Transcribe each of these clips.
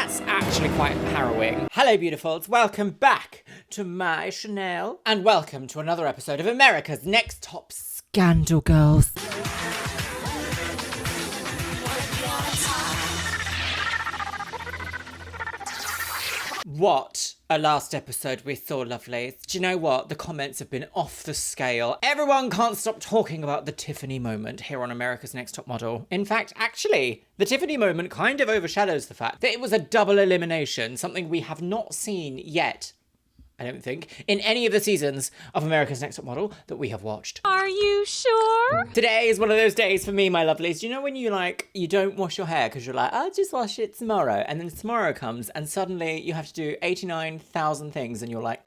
That's actually quite harrowing. Hello, beautifuls. Welcome back to my Chanel. And welcome to another episode of America's Next Top Scandal Girls. What a last episode we saw, lovelies. Do you know what? The comments have been off the scale. Everyone can't stop talking about the Tiffany moment here on America's Next Top Model. In fact, actually, the Tiffany moment kind of overshadows the fact that it was a double elimination, something we have not seen yet, I don't think, in any of the seasons of America's Next Top Model that we have watched. Are you sure? Today is one of those days for me, my lovelies. Do you know when you don't wash your hair because you're like, I'll just wash it tomorrow. And then tomorrow comes and suddenly you have to do 89,000 things and you're like,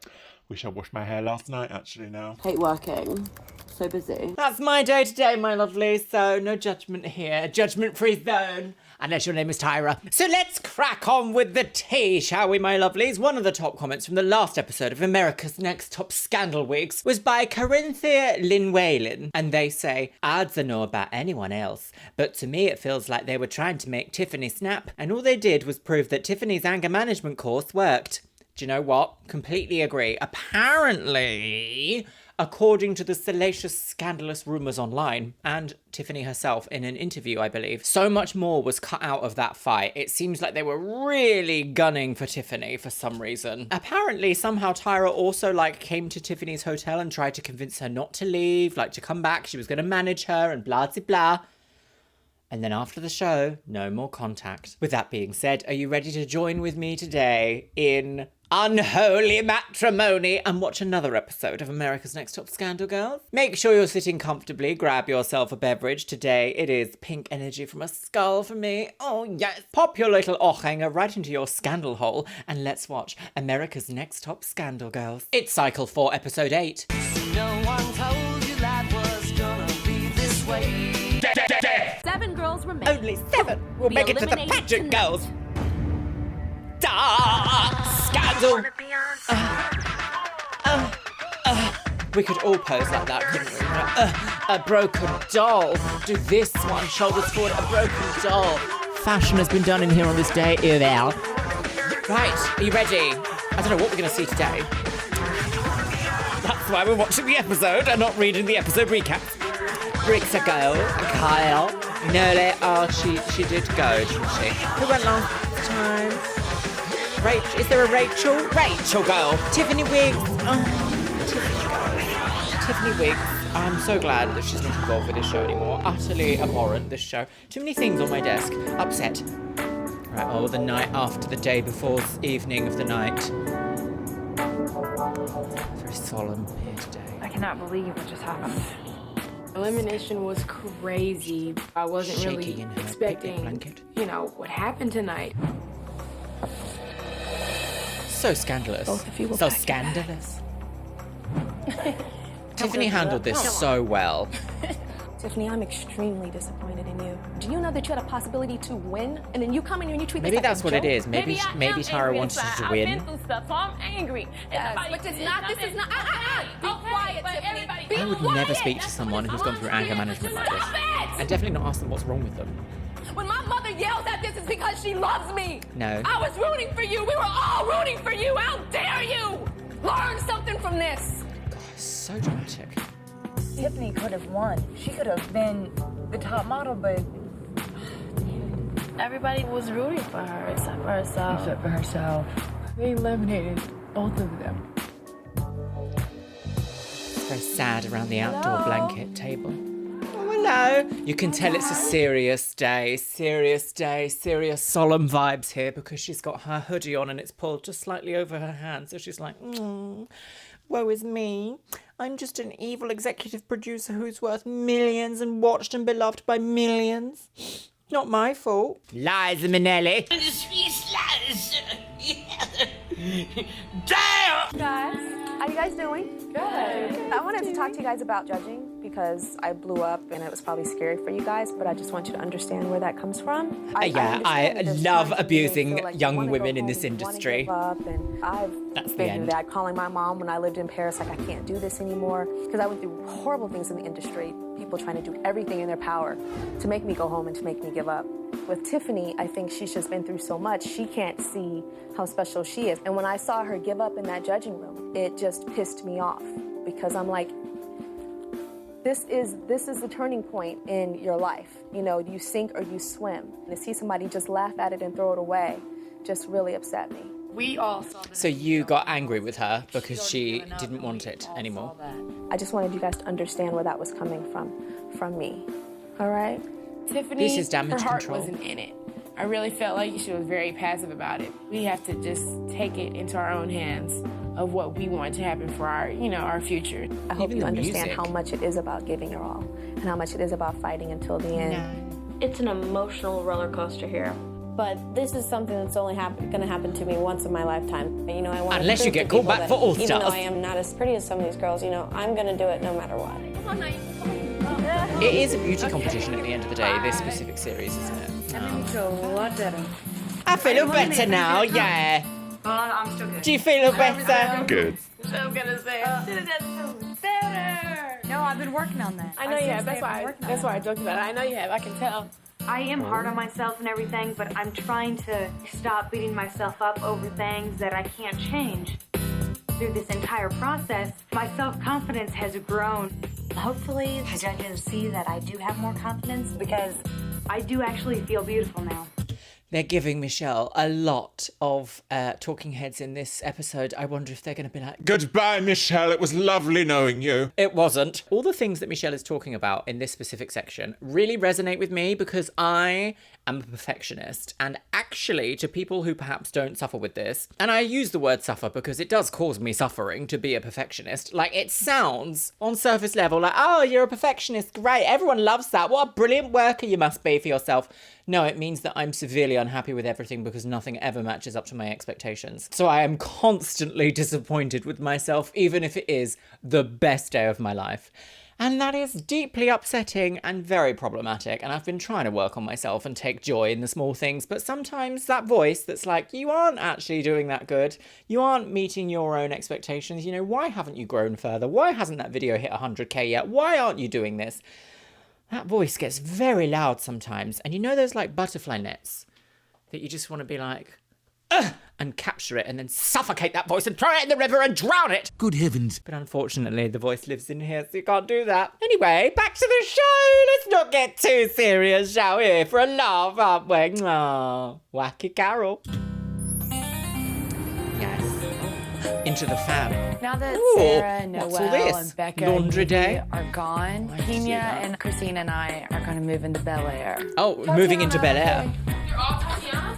wish I washed my hair last night, actually, now. Hate working. So busy. That's my day today, my lovely. So no judgment here. Judgment-free zone. Unless your name is Tyra. So let's crack on with the tea, shall we, my lovelies? One of the top comments from the last episode of America's Next Top Scandal Wigs was by Corinthia Linwaylen. And they say, I don't know about anyone else, but to me it feels like they were trying to make Tiffany snap, and all they did was prove that Tiffany's anger management course worked. Do you know what? Completely agree. Apparently, according to the salacious, scandalous rumours online, and Tiffany herself in an interview, I believe, so much more was cut out of that fight. It seems like they were really gunning for Tiffany for some reason. Apparently, somehow Tyra also, came to Tiffany's hotel and tried to convince her not to leave, to come back. She was going to manage her and blah, blah, blah. And then after the show, no more contact. With that being said, are you ready to join with me today in unholy matrimony and watch another episode of America's Next Top Scandal Girls? Make sure you're sitting comfortably, grab yourself a beverage. Today it is pink energy from a skull for me. Oh yes. Pop your little hanger right into your scandal hole and let's watch America's Next Top Scandal Girls. It's Cycle 4, Episode 8. No one told you life was gonna be this way. 7 girls remain. Only 7 will make it to the pageant, girls. Scandal. We could all pose like that, couldn't we? A broken doll. Do this one, shoulders forward, a broken doll. Fashion has been done in here on this day. Right, are you ready? I don't know what we're going to see today. That's why we're watching the episode and not reading the episode recap. Bricks a go. Kyle. Nearly. Oh, she did go, didn't she? Who went last time? Rachel. Is there a Rachel? Rachel girl. Tiffany Wiggs. Tiffany Wiggs. I'm so glad that she's not involved with this show anymore. Utterly abhorrent, this show. Too many things on my desk. Upset. Right, oh, the night after the day before evening of the night. Very solemn here today. I cannot believe what just happened. Elimination was crazy. I wasn't Shaky really in her expecting, blanket. what happened tonight. So scandalous. Both of you will So pack scandalous. Tiffany handled this so well. Tiffany, I'm extremely disappointed in you. Do you know that you had a possibility to win, and then you come in here and you treat Maybe this like that's a what it joke? is. Maybe Tara wanted to win. I've been through stuff, so I'm angry. But this is not. Be quiet, Tiffany. Be I would quiet. never speak to someone who's gone through anger management like this. And definitely not ask them what's wrong with them. When my mother yells at this, it's because she loves me. No. I was rooting for you. We were all rooting for you. How dare you? Learn something from this. God, so dramatic. Tiffany could have won. She could have been the top model, but Everybody was rooting for her except for herself. except for herself. They eliminated both of them. It's very sad around the outdoor blanket table. Oh, hello. You can tell it's a serious serious, solemn vibes here because she's got her hoodie on and it's pulled just slightly over her hand. So she's like, woe is me. I'm just an evil executive producer who's worth millions and watched and beloved by millions. Not my fault. Liza Minnelli. Guys, how you guys doing? Good. I wanted to talk to you guys about judging because I blew up and it was probably scary for you guys, but I just want you to understand where that comes from. I understand that love there's abusing times when you feel like you young wanna women go in this home, you wanna industry. give up, and I've That's the been end. through that, calling my mom when I lived in Paris, like I can't do this anymore because I went through horrible things in the industry. People trying to do everything in their power to make me go home and to make me give up. With Tiffany, I think she's just been through so much, she can't see how special she is. And when I saw her give up in that judging room, it just pissed me off because I'm like, this is the turning point in your life. You know, you sink or you swim. And to see somebody just laugh at it and throw it away just really upset me. We all saw that. So you got angry with her because she didn't want it anymore. I just wanted you guys to understand where that was coming from me. All right? Tiffany, This is damage her heart control. wasn't in it. I really felt like she was very passive about it. We have to just take it into our own hands of what we want to happen for our, our future. I hope Even you the understand music. how much it is about giving your all and how much it is about fighting until the end. It's an emotional roller coaster here. But this is something that's only going to happen to me once in my lifetime. You know, I want Unless you get called back for All Even Stars. though I am not as pretty as some of these girls, I'm going to do it no matter what. It is a beauty competition at the end of the day, this specific series, isn't it? A lot better. I feel better now, yeah. I'm still good. Do you feel better? Good. I'm gonna say, better. No, I've been working on that. I know you have. That's why I joked about it. I know you have. I can tell. I am hard on myself and everything, but I'm trying to stop beating myself up over things that I can't change. Through this entire process, my self-confidence has grown. Hopefully, the judges see that I do have more confidence because I do actually feel beautiful now. They're giving Michelle a lot of talking heads in this episode. I wonder if they're going to be like, Goodbye, Michelle. It was lovely knowing you. it wasn't. All the things that Michelle is talking about in this specific section really resonate with me because I am a perfectionist. And actually, to people who perhaps don't suffer with this, and I use the word suffer because it does cause me suffering to be a perfectionist. Like, it sounds on surface level like, oh, you're a perfectionist. Great. Everyone loves that. What a brilliant worker you must be for yourself. No, it means that I'm severely unhappy with everything because nothing ever matches up to my expectations. So I am constantly disappointed with myself, even if it is the best day of my life. And that is deeply upsetting and very problematic. And I've been trying to work on myself and take joy in the small things. But sometimes that voice that's like, you aren't actually doing that good. You aren't meeting your own expectations. Why haven't you grown further? Why hasn't that video hit 100K yet? Why aren't you doing this? That voice gets very loud sometimes. And those like butterfly nets that you just want to be like, ugh, and capture it and then suffocate that voice and throw it in the river and drown it. Good heavens. But unfortunately, the voice lives in here, so you can't do that. Anyway, back to the show. Let's not get too serious, shall we? For a laugh, aren't we? Aww, wacky Carol. Yes. Into the fam. Now that Ooh, Sarah, what's all Noelle, this? and Becca Laundry and day? Nikki are gone, Why did you do Pena that? and Christine and I are going to move into Bel Air. Oh, moving into Bel Air.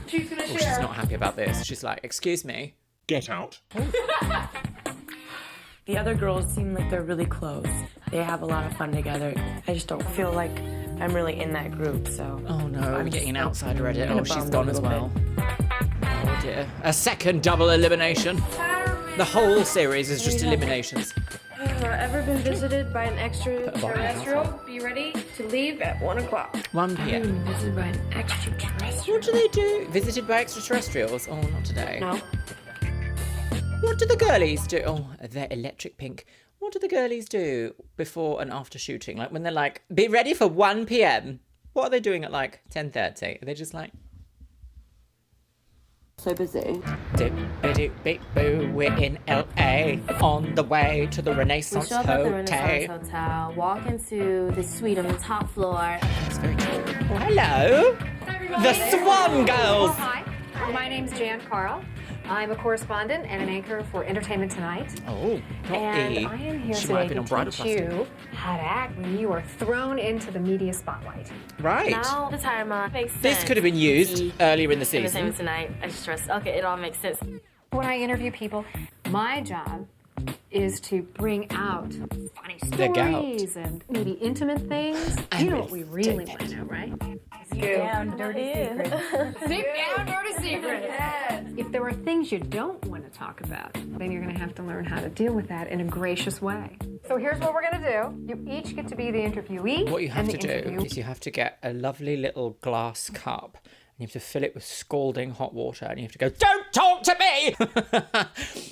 She's gonna Oh, she's not happy about this. She's like, excuse me. Get out. The other girls seem like they're really close. They have a lot of fun together. I just don't feel like I'm really in that group, so... Oh no, we're getting an outsider edit. kinda Oh, she's bummed a gone as little well. Oh dear. A second double elimination. The whole series is just eliminations. Ever been visited by an bottle extraterrestrial? Be ready to leave at 1 o'clock. 1 p.m. Visited by an extraterrestrial? What do they do? Visited by extraterrestrials? Oh, not today. No. What do the girlies do? Oh, they're electric pink. What do the girlies do before and after shooting? Like when they're like, be ready for 1 p.m. What are they doing at like 10:30? Are they just like, So busy. dip-a-dip-beep-boo, we're in LA on the way to the We Renaissance show up at the Hotel. Renaissance Hotel, walk into the suite on the top floor. It's very cute. Oh, hello. The Swan Girls. Hi, my name's Jan Carl. I'm a correspondent and an anchor for Entertainment Tonight. Oh, not And E. I am here She might have today been on to Bridal teach Plastic. you how to act when you are thrown into the media spotlight. Right. Now the timer makes sense. This could have been used earlier in the season. Entertainment Tonight, extras. Okay, it all makes sense. When I interview people, my job is to bring out funny The gout. stories and maybe intimate things. You know what we really want to know, right? Down, dirty secret. Deep down, dirty secret. If there are things you don't want to talk about, then you're going to have to learn how to deal with that in a gracious way. So here's what we're going to do. You each get to be the interviewee. What you have and to the do interview. is you have to get a lovely little glass cup and you have to fill it with scalding hot water and you have to go, don't talk to me!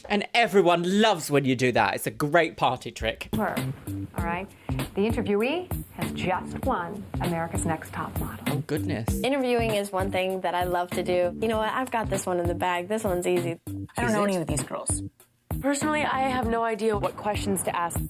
And everyone loves when you do that. It's a great party trick. All right. The interviewee has just won America's Next Top Model. Oh, goodness. Interviewing is one thing that I love to do. You know what? I've got this one in the bag. This one's easy. I don't know any of these girls. Personally, I have no idea what questions to ask.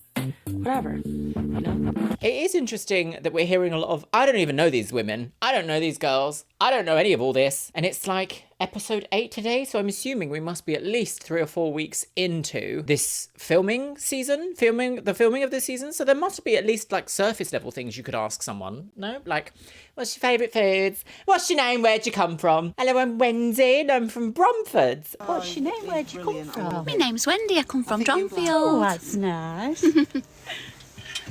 Whatever, you know? It is interesting that we're hearing a lot of, I don't even know these women. I don't know these girls. I don't know any of all this. And it's like episode 8 today. So I'm assuming we must be at least 3 or 4 weeks into this filming season, the filming of this season. So there must be at least like surface level things you could ask someone. No? Like, what's your favourite foods? What's your name? Where'd you come from? Hello, I'm Wendy and I'm from Bromford. What's your name? Where'd you come from? My name's Wendy. I come from Dronfield. Oh, that's nice.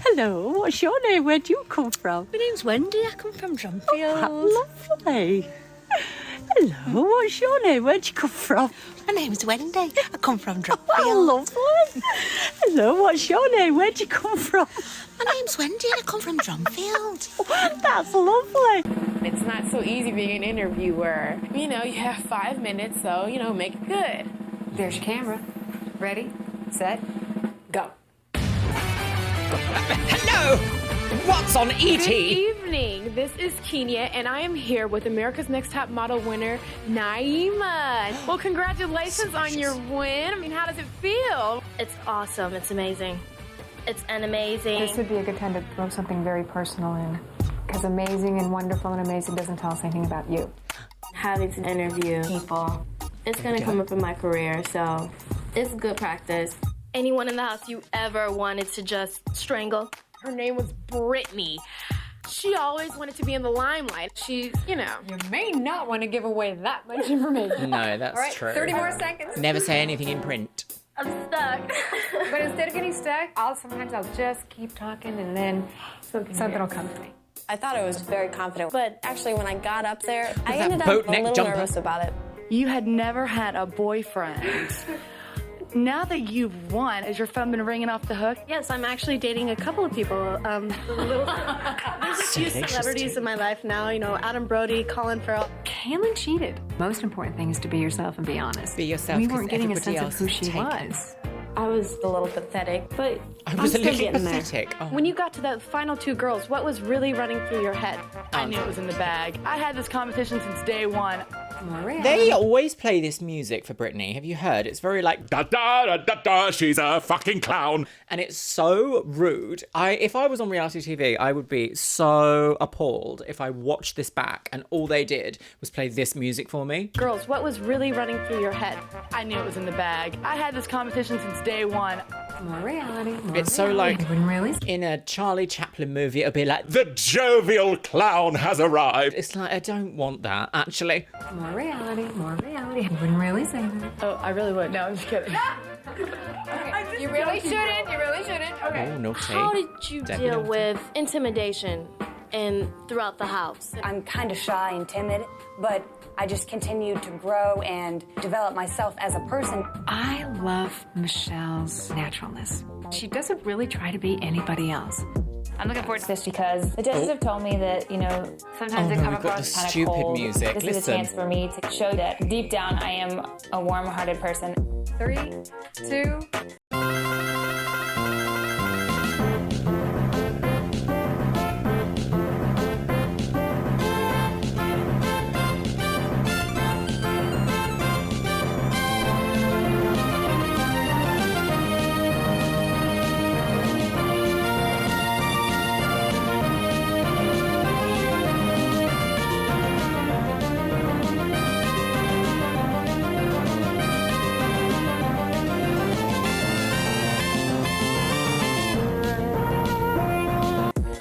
Hello, what's your name? Where do you come from? My name's Wendy. I come from Dronfield. Oh, lovely. Hello, what's your name? Where do you come from? My name's Wendy. I come from Dronfield. Oh, lovely. Hello, what's your name? Where do you come from? My name's Wendy and I come from Dronfield. That's lovely. It's not so easy being an interviewer. You know, you have 5 minutes, so, you know, make it good. There's your camera. Ready, set, go. Hello! What's on ET? Good evening. This is Kenya, and I am here with America's Next Top Model winner, Naima. Well, congratulations on your win. I mean, how does it feel? It's awesome. It's amazing. It's an amazing. This would be a good time to throw something very personal in. Because amazing and wonderful and amazing doesn't tell us anything about you. Having to interview people, it's going to come up in my career, so it's good practice. Anyone in the house you ever wanted to just strangle? Her name was Brittany. She always wanted to be in the limelight. She's, you know. You may not want to give away that much information. No, that's All right, true. 30 more seconds. Never say anything in print. I'm stuck. But instead of getting stuck, I'll just keep talking and then something will come to me. I thought I was very confident, but actually when I got up there, I that ended up boat a neck little jumper? nervous about it. You had never had a boyfriend. Now that you've won, has your phone been ringing off the hook? Yes, I'm actually dating a couple of people. There's a few celebrities in my life now, you know, Adam Brody, Colin Farrell. Kaylin cheated. Most important thing is to be yourself and be honest. Be yourself, We 'cause weren't getting a everybody sense of who else she is taken. was. I was a little pathetic, but I was a I'm little still getting pathetic. Oh. When you got to the final 2 girls, what was really running through your head? I knew it was in the bag. I had this competition since day one. They always play this music for Britney. Have you heard? It's very like Da da da da da, she's a fucking clown. and it's so rude. If I was on reality TV, I would be so appalled if I watched this back and all they did was play this music for me. Girls, what was really running through your head? I knew it was in the bag. I had this competition since day one. More reality. It's so like You wouldn't really. in a Charlie Chaplin movie, it'll be like, The jovial clown has arrived. it's like, I don't want that, actually. More reality. More reality. You wouldn't really say that. Oh, I really would. No, I'm just kidding. Okay. You really shouldn't. You really shouldn't. Okay. Oh, naughty. How did you Definitely deal naughty. with intimidation and throughout the house? I'm kind of shy and timid, but I just continued to grow and develop myself as a person. I love Michelle's naturalness. She doesn't really try to be anybody else. I'm looking forward to this because the judges have told me that, you know, sometimes Oh I no, come we've got across the kind of stupid cold. music. This is a Listen. chance for me to show that deep down I am a warm-hearted person. 3, 2.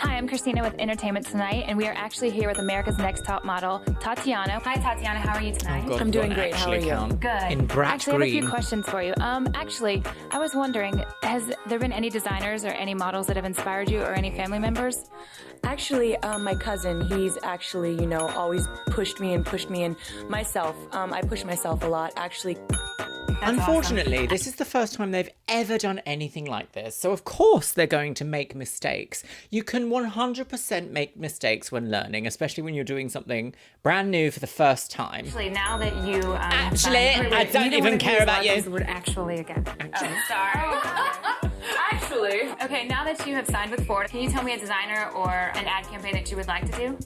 Hi, I'm Christina with Entertainment Tonight, and we are actually here with America's Next Top Model, Tatiana. Hi, Tatiana. How are you tonight? Oh, God, I'm doing we've got an great. How are actually you? count. Good. In Brat Actually, I have a Green. few questions for you. Actually, I was wondering, has there been any designers or any models that have inspired you or any family members? Actually, my cousin, he's actually, you know, always pushed me and myself. I push myself a lot, actually. Unfortunately, this is the first time they've ever done anything like this. So, of course, they're going to make mistakes. You can 100% make mistakes when learning, especially when you're doing something brand new for the first time. Actually, now that you... Actually, I don't even care about you. The word actually again. Sorry. Actually. Okay, now that you have signed with Ford, can you tell me a designer or an ad campaign that you would like to do?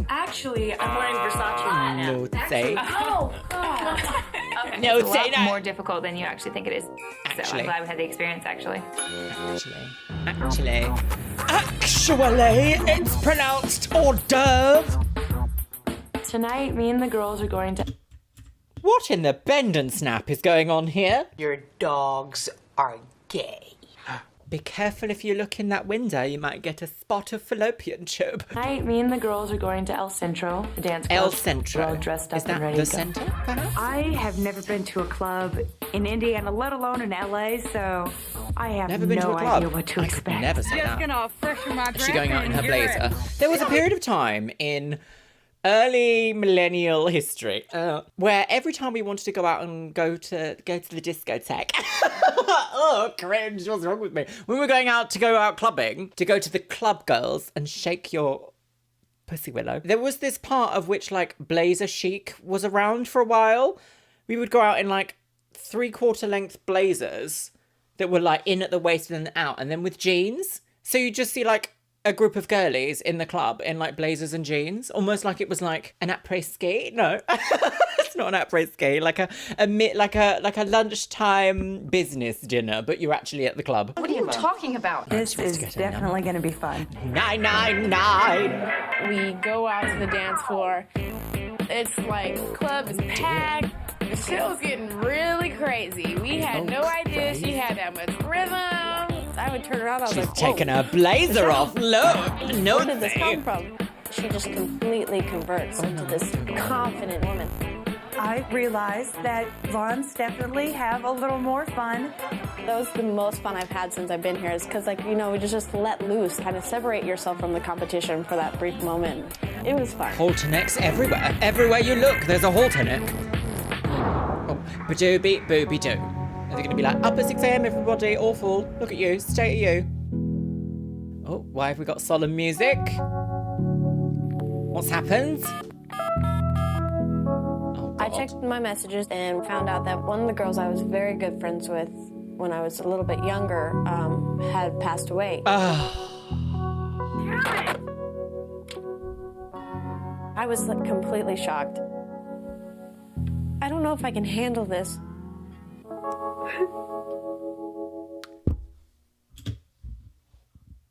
Actually, I'm wearing Versace right now. No, say. Oh, God. Okay, No, it's a say lot that. more difficult than you actually think it is. So Actually. I'm glad we had the experience, actually. Actually, it's pronounced hors d'oeuvre. Tonight, me and the girls are going to... What in the bend and snap is going on here? Your dogs are gay. Be careful if you look in that window, you might get a spot of fallopian tube. Tonight, me and the girls are going to El Centro, the dance club. El Centro. We're all dressed up Is that and ready the to go. centre? I have never been to a club in Indiana, let alone in LA, so I have Never been to no a club. idea what to I could expect. never say that. gonna freshen my Is she going out in her blazer? There was a period of time in early millennial history where every time we wanted to go out and go to the discotheque, oh cringe, what's wrong with me? When we were going out to go out clubbing, to go to the club girls and shake your pussy willow, there was this part of which like blazer chic was around for a while. We would go out in like 3/4 length blazers that were like in at the waist and out, and then with jeans. So you just see like a group of girlies in the club in like blazers and jeans, almost like it was like an après-ski. No, it's not an après-ski. Like a lunchtime business dinner, but you're actually at the club. What are you talking about? This is definitely going to be fun. 999. We go out to the dance floor. It's like club is packed. The show's getting really crazy. We had no idea she had that much rhythm. I would turn around. I was She's like, taking her blazer off. Look, no. Where did this come from? She just completely converts into this confident woman. I realized that blondes definitely have a little more fun. That was the most fun I've had since I've been here. Is because, like, you know, we just let loose, kind of separate yourself from the competition for that brief moment. It was fun. Halter-necks everywhere. Everywhere you look, there's a halter-neck. Oh, ba-doo-beep, booby-doo. Are they going to be like, up at 6 a.m, everybody, awful, look at you, state of you. Oh, why have we got solemn music? What's happened? Oh, I checked my messages and found out that one of the girls I was very good friends with when I was a little bit younger had passed away. I was like, completely shocked. I don't know if I can handle this.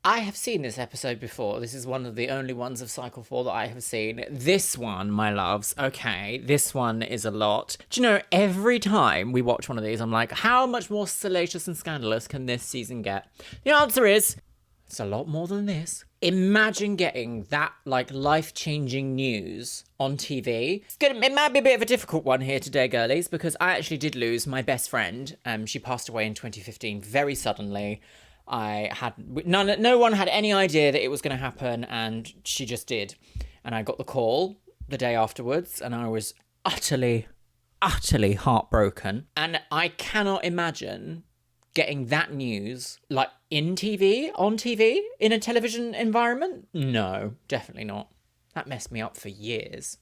I have seen this episode before. This is one of the only ones of Cycle 4 that I have seen. This one, my loves, okay, this one is a lot. Do you know, every time we watch one of these, I'm like, how much more salacious and scandalous can this season get? The answer is, it's a lot more than this. Imagine getting that, like, life-changing news on TV. It might be a bit of a difficult one here today, girlies, because I actually did lose my best friend. She passed away in 2015 very suddenly. No one had any idea that it was going to happen, and she just did. And I got the call the day afterwards, and I was utterly, utterly heartbroken. And I cannot imagine getting that news, like, on TV, in a television environment. No, definitely not. That messed me up for years.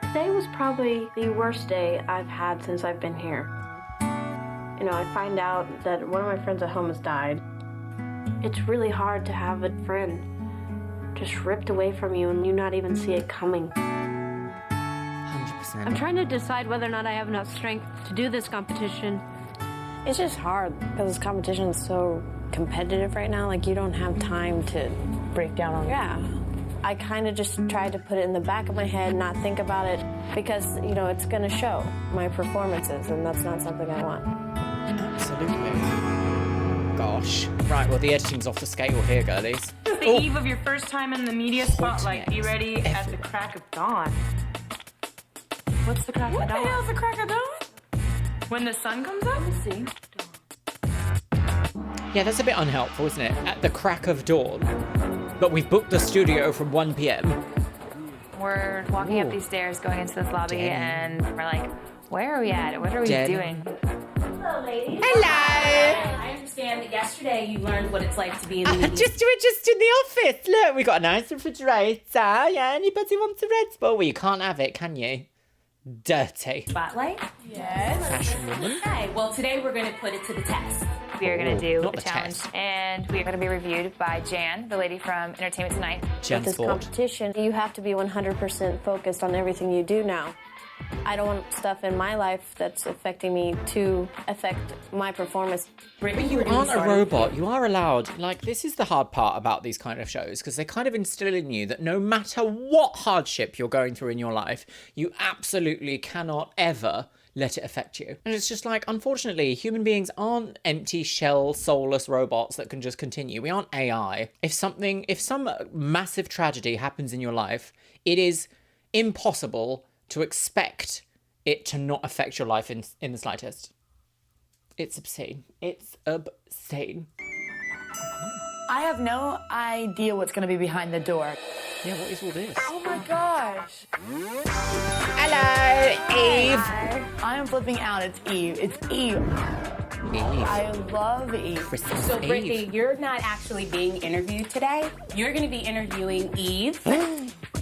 Today was probably the worst day I've had since I've been here. You know, I find out that one of my friends at home has died. It's really hard to have a friend just ripped away from you and you not even see it coming. 100%. I'm trying to decide whether or not I have enough strength to do this competition. It's just hard because this competition is so competitive right now. Like, you don't have time to break down on it. Yeah. I kind of just tried to put it in the back of my head, not think about it, because, you know, it's going to show my performances, and that's not something I want. Absolutely. Gosh. Right, well, the editing's off the scale here, girlies. It's the eve of your first time in the media spotlight. Be ready at the crack of dawn. What's the crack of dawn? What the hell's the crack of dawn? When the sun comes up? Let's see. Yeah, that's a bit unhelpful, isn't it? At the crack of dawn. But we've booked the studio from 1 p.m. We're walking up these stairs, going into this lobby, and we're like, where are we at? What are we doing? Hello, ladies. Hello. I understand that yesterday you learned what it's like to be in the media. We're just in the office. Look, we got a nice refrigerator. Yeah, anybody wants a Red Bull? Well, you can't have it, can you? dirty. Spotlight? Yes. Fashion woman. Okay, well, today we're going to put it to the test. We are going to do not a the challenge, test. and we are going to be reviewed by Jan, the lady from Entertainment Tonight. Jan With this Sport. competition, you have to be 100% focused on everything you do now. I don't want stuff in my life that's affecting me to affect my performance. But you aren't a robot. You are allowed. Like, this is the hard part about these kind of shows, because they kind of instill in you that no matter what hardship you're going through in your life, you absolutely cannot ever let it affect you. And it's just like, unfortunately, human beings aren't empty shell, soulless robots that can just continue. We aren't AI. If some massive tragedy happens in your life, it is impossible to expect it to not affect your life in the slightest. It's obscene. It's obscene. I have no idea what's going to be behind the door. Yeah, what is all this? Oh my gosh. Hello, Eve. I am flipping out. It's Eve. It's Eve. I love Eve. Christmas So, Eve. Brittany, you're not actually being interviewed today. You're going to be interviewing Eve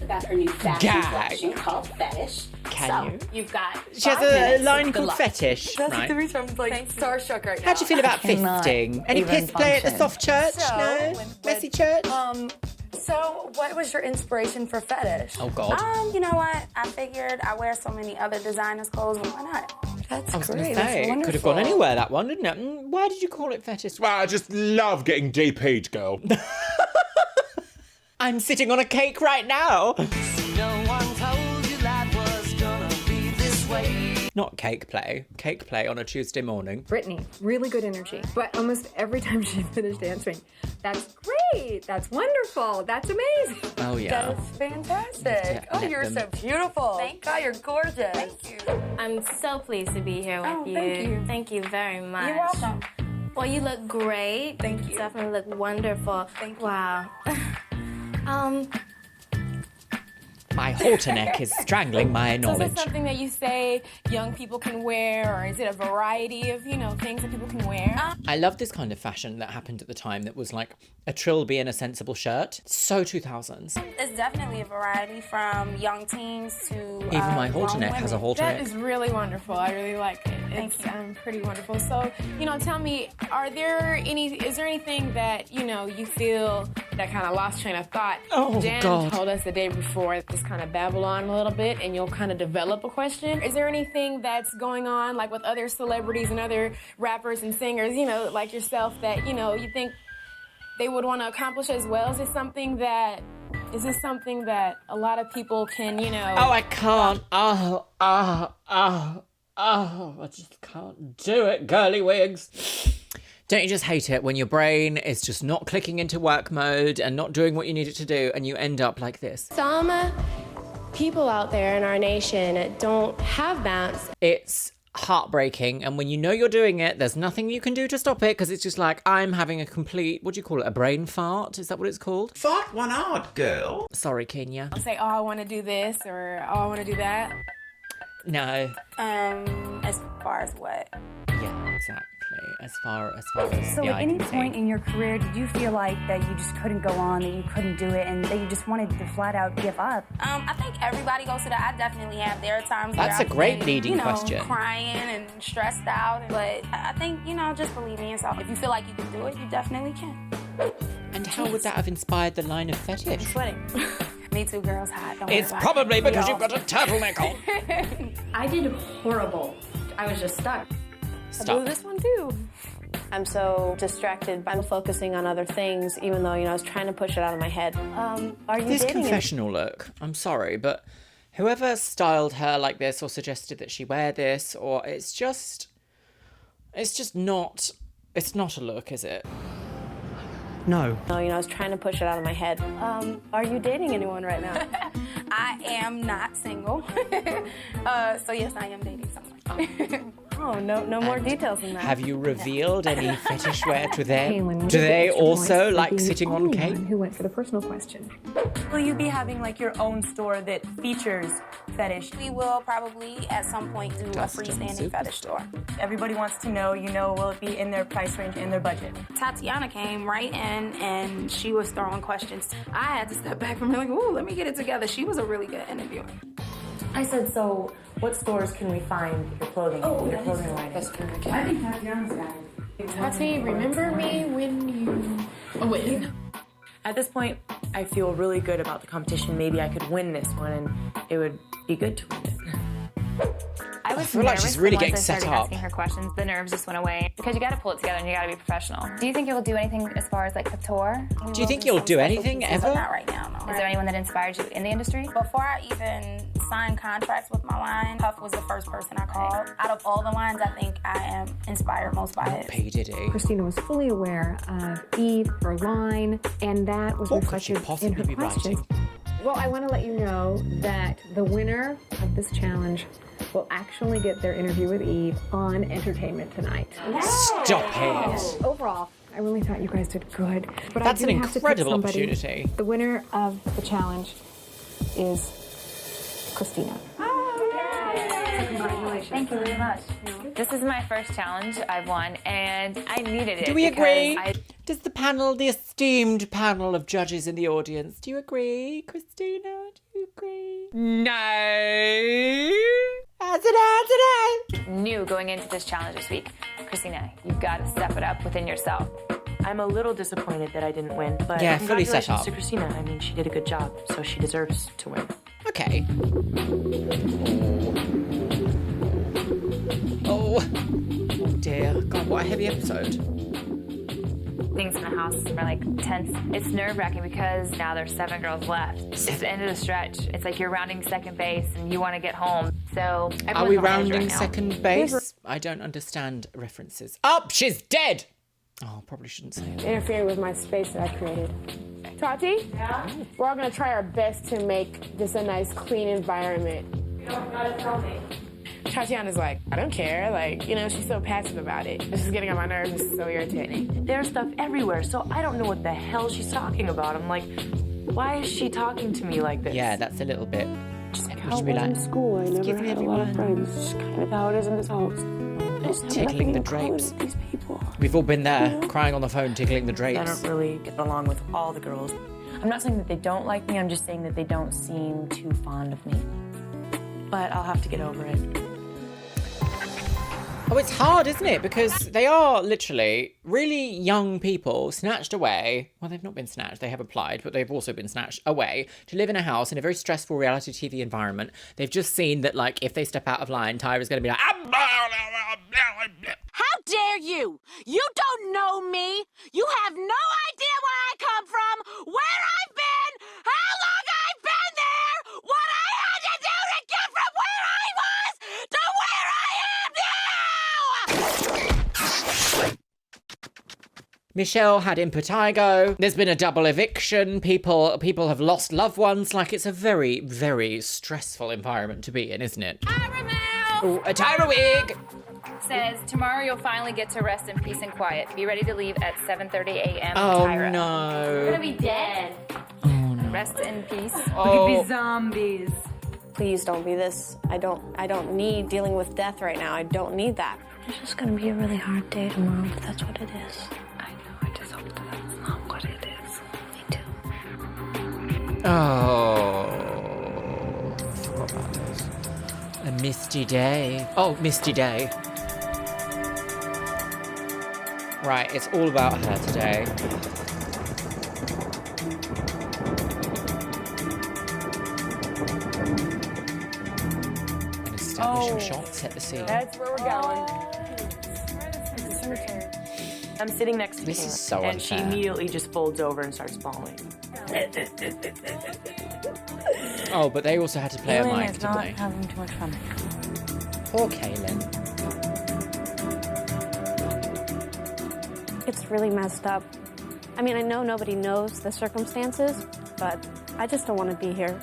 about her new fashion collection called Fetish. Can you? You've got She has 5 a minutes. line Good called luck. Fetish, That's right? the reason I'm like starstruck right now. How do you feel about fisting? Any even piss play at the function. soft church? So, No? Messy church? So, what was your inspiration for Fetish? Oh, God. You know what? I figured I wear so many other designers' clothes, why not? That's I was going to great. say, That's it wonderful. could have gone anywhere, that one, didn't it? Why did you call it Fetish? Well, I just love getting DP'd, girl. I'm sitting on a cake right now. No one told you life was gonna be this way. Not cake play. Cake play on a Tuesday morning. Brittany, really good energy. But almost every time she finished answering, that's great, that's wonderful, that's amazing. Oh, yeah. That's fantastic. Oh, Let you're them- so beautiful. God, you're gorgeous. Thank you. I'm so pleased to be here with you. thank you. Thank you very much. You're welcome. Well, you look great. Thank you. Definitely look wonderful. Thank you. Wow. My halter neck is strangling my So is knowledge. it something that you say young people can wear, or is it a variety of, things that people can wear? I love this kind of fashion that happened at the time that was like a trilby and a sensible shirt. So 2000s. It's definitely a variety from young teens to Even my halter grown neck has a women. halter That neck. is really wonderful. I really like it. It's pretty wonderful. So, tell me, is there anything that, you feel that kind of lost train of thought? Oh, Jan God. told us the day before, just kind of babble on a little bit and you'll kind of develop a question. Is there anything that's going on, like with other celebrities and other rappers and singers, like yourself, that, you think they would want to accomplish as well? Is this something that a lot of people can, Oh, I can't. I just can't do it, girly wigs. Don't you just hate it when your brain is just not clicking into work mode and not doing what you need it to do and you end up like this? Some people out there in our nation don't have that. It's heartbreaking, and when you know you're doing it, there's nothing you can do to stop it, because it's just like, I'm having a complete, what do you call it, a brain fart? Is that what it's called? Fart one out, girl. Sorry, Kenya. I'll say, oh, I want to do this, or oh, I want to do that? No. As far as what? Yeah, exactly. As far as So yeah, at I any can see. point in your career, did you feel like that you just couldn't go on, that you couldn't do it, and that you just wanted to flat out give up? I think everybody goes to that. I definitely have. There are times That's where a great I've been, leading question. crying and stressed out. But I think, just believe in yourself. If you feel like you can do it, you definitely can. And how would that have inspired the line of fetish? Sweating. Me too, girls. Hot. Don't worry It's about probably it. because We you've all- got a turtleneck on. I did horrible. I was just stuck. I blew this one too. I'm so distracted. I'm focusing on other things, even though, I was trying to push it out of my head. Are you This dating confessional look, I'm sorry, but whoever styled her like this or suggested that she wear this, or it's just not a look, is it? No. No, I was trying to push it out of my head. Are you dating anyone right now? I am not single. So yes, I am dating someone. Oh, no more details than that. Have you revealed any fetish wear to them? Kaylin, Do they extra also points for like being the sitting on only cake? one who went for the personal question. Will you be having like your own store that features fetish? We will probably at some point do a Dustin freestanding fetish store. Everybody wants to know, will it be in their price range, in their budget? Tatiana came right in and she was throwing questions. I had to step back from her like, ooh, let me get it together. She was a really good interviewer. I said, so what stores can we find your clothing? Your clothing line. That's good. I think Tatiana's got it. Tati, remember me when you win? At this point, I feel really good about the competition. Maybe I could win this one, and it would be good to win it. I was feel like she's really nervous, but getting once I set started up. asking her questions, the nerves just went away. Because you got to pull it together and you got to be professional. Do you think you'll do anything as far as like couture? Do you think you'll do anything ever? Not right now, no. Is there anyone that inspired you in the industry? Before I even signed contracts with my line, Puff was the first person I called. Out of all the lines, I think I am inspired most by it. P. Diddy. Christina was fully aware of Eve, her line, and that was What could she reflected in her possibly be questions. writing? Well, I want to let you know that the winner of this challenge will actually get their interview with Eve on Entertainment Tonight. Stop it. Overall, I really thought you guys did good. But That's I do an have to pick incredible somebody. opportunity. The winner of the challenge is Christina. Congratulations. Thank you very much. This is my first challenge I've won, and I needed it. Do we because agree? Does the panel, the esteemed panel of judges in the audience, do you agree, Christina? Do you agree? No. Knew going into this challenge this week, Christina, you've got to step it up within yourself. I'm a little disappointed that I didn't win, but Yeah, fully set congratulations up. to Christina. I mean, she did a good job, so she deserves to win. Okay. Oh dear. God, what a heavy episode. Things in the house are like tense. It's nerve-wracking because now there's 7 girls left. It's the end of the stretch. It's like you're rounding second base and you want to get home. So Are we everyone's on edge rounding right now. second base? I don't understand references. Up! She's dead! Oh, probably shouldn't say it. Interfere with my space that I created. Tati? Yeah? We're all gonna try our best to make this a nice, clean environment. You don't gotta tell me. Tatiana's like, I don't care. Like, you know, she's so passive about it. This is getting on my nerves. This is so irritating. There's stuff everywhere, so I don't know what the hell she's talking about. I'm like, why is she talking to me like this? Yeah, that's a little bit. How it was in school, I never had a lot of friends. It's just kind of how it is in this house. I just have Tickling nothing the in common drapes. with these people. We've all been there, crying on the phone, tickling the I drapes. don't really get along with all the girls. I'm not saying that they don't like me, I'm just saying that they don't seem too fond of me. But I'll have to get over it. Oh, it's hard, isn't it? Because they are literally really young people snatched away. Well, they've not been snatched. They have applied, but they've also been snatched away to live in a house in a very stressful reality TV environment. They've just seen that, like, if they step out of line, Tyra's going to be like, How dare you? You don't know me. You have no idea where I come from, where I've been, how long I've been there, what I had to do to get from where I was to where I am now! Michelle had impetigo. There's been a double eviction. People have lost loved ones. Like, it's a very, very stressful environment to be in, isn't it? Ooh, a Tyra wig! Says, tomorrow you'll finally get to rest in peace and quiet. Be ready to leave at 7:30 a.m. Oh, Tyra. no. You're gonna be dead. Rest in peace. Oh. We could be zombies. Please don't be this. I don't need dealing with death right now. I don't need that. It's just gonna be a really hard day tomorrow, but that's what it is. I know, I just hope that that's not what it is. Me too. Oh. Forgot about this. A misty day. Oh, misty day. Right, it's all about her today. And establishing shots, set the scene. That's where we're going. I'm sitting next to This Kayla, is so and she unfair. immediately just folds over and starts bawling. Oh, but they also had to play a Kaylin mic, is didn't not they? having too much fun. Poor Kaylin. It's really messed up. I mean, I know nobody knows the circumstances, but I just don't want to be here.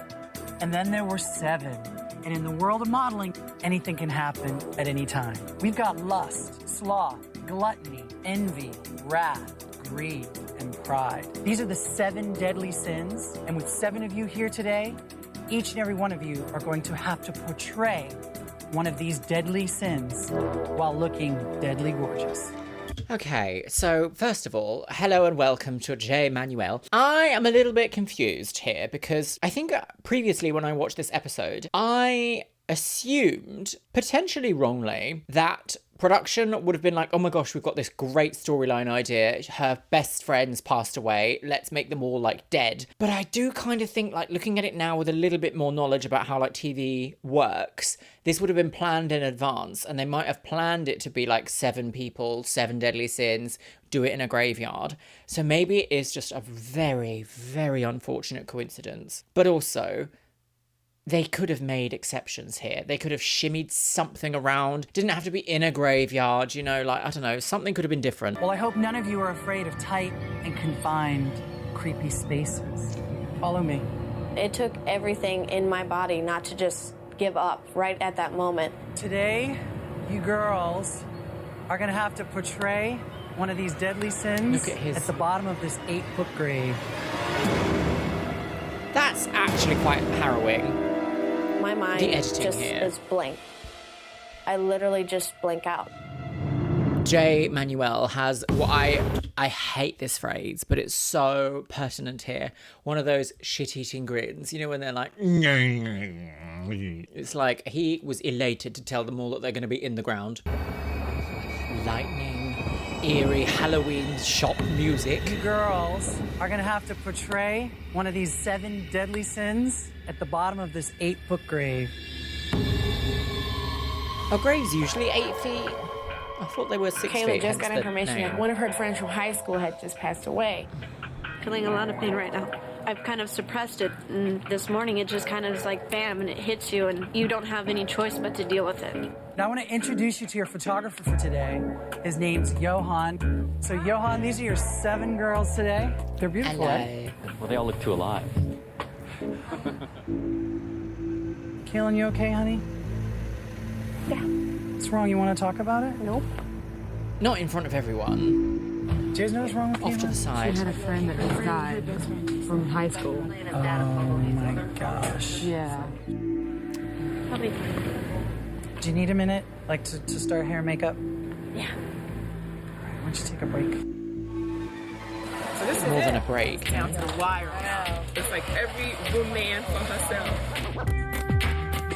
And then there were 7. And in the world of modeling, anything can happen at any time. We've got lust, sloth, gluttony, envy, wrath, greed, and pride. These are the 7 deadly sins. And with 7 of you here today, each and every one of you are going to have to portray one of these deadly sins while looking deadly gorgeous. Okay, so first of all, hello and welcome to J. Manuel. I am a little bit confused here because I think previously when I watched this episode, I assumed, potentially wrongly, that production would have been like, oh my gosh, we've got this great storyline idea. Her best friends passed away. Let's make them all like dead. But I do kind of think, like, looking at it now with a little bit more knowledge about how like TV works, this would have been planned in advance, and they might have planned it to be like 7 people, 7 deadly sins, do it in a graveyard. So maybe it is just a very, very unfortunate coincidence. But also, they could have made exceptions here. They could have shimmied something around. Didn't have to be in a graveyard, you know, like, I don't know, something could have been different. Well, I hope none of you are afraid of tight and confined, creepy spaces. Follow me. It took everything in my body not to just give up right at that moment. Today, you girls are gonna have to portray one of these deadly sins at the bottom of this 8-foot grave. That's actually quite harrowing. My mind just is blank. I literally just blink out. J. Manuel has what I hate this phrase, but it's so pertinent here. One of those shit-eating grins, you know, when they're like, it's like he was elated to tell them all that they're going to be in the ground. Lightning, eerie Halloween shop music. You girls are gonna have to portray one of these 7 deadly sins at the bottom of this 8-foot grave. Are graves usually 8 feet? I thought they were 6 feet. Kayla just got information that one of her friends from high school had just passed away. Feeling a lot of pain right now. I've kind of suppressed it, and this morning it just kind of is like bam, and it hits you, and you don't have any choice but to deal with it. Now I want to introduce you to your photographer for today. His name's Johan. So Johan, these are your 7 girls today. They're beautiful, right? Well, they all look too alive. Kaylin, you okay, honey? Yeah. What's wrong? You want to talk about it? Nope. Not in front of everyone. Do you guys know what's wrong with you? Off to the side. She had a friend that has died from high school. Oh my gosh. Yeah. I'll be fine. Do you need a minute, like, to start hair and makeup? Yeah. All right, why don't you take a break? So this is More it. than a break. Down to the wire now. It's like every woman for herself.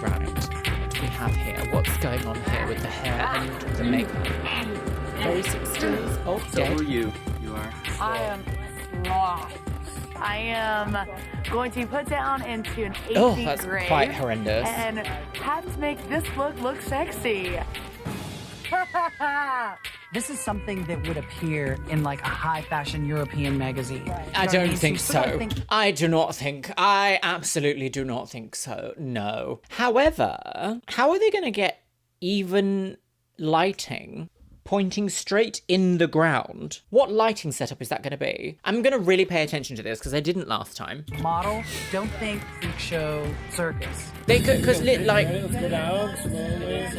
Right. What do we have here? What's going on here with the hair and the makeup? Very 60s. Oh, So dead. who are you? You are? I am lost. I am going to be put down into an 8 Oh, feet that's grave quite horrendous. and have to make this look sexy. This is something that would appear in like a high fashion European magazine. I don't think So you so. don't think- I absolutely do not think so. No. However, how are they going to get even lighting pointing straight in the ground? What lighting setup is that going to be? I'm going to really pay attention to this because I didn't last time. Model, don't think freak show circus. They could, because like,